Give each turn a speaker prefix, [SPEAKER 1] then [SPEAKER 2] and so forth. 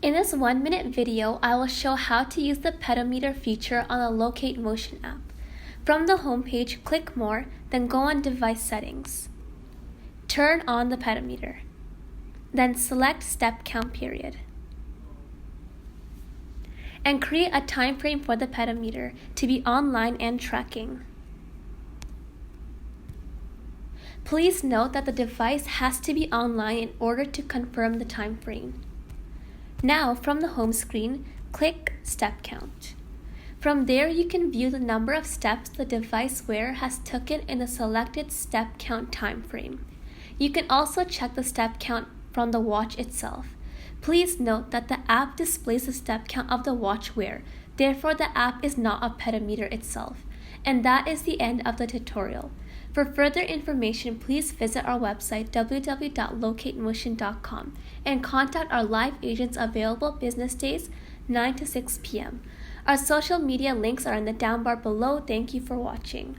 [SPEAKER 1] In this 1-minute video, I will show how to use the pedometer feature on the LocateMotion app. From the home page, click More, then go on Device Settings. Turn on the pedometer. Then select Step Count Period. And create a time frame for the pedometer to be online and tracking. Please note that the device has to be online in order to confirm the time frame. Now, from the home screen, click Step Count. From there, you can view the number of steps the device wearer has taken in the selected step count time frame. You can also check the step count from the watch itself. Please note that the app displays the step count of the watch wearer, therefore the app is not a pedometer itself. And that is the end of the tutorial. For further information, please visit our website www.locatemotion.com and contact our live agents available business days 9 to 6 p.m. Our social media links are in the down bar below. Thank you for watching.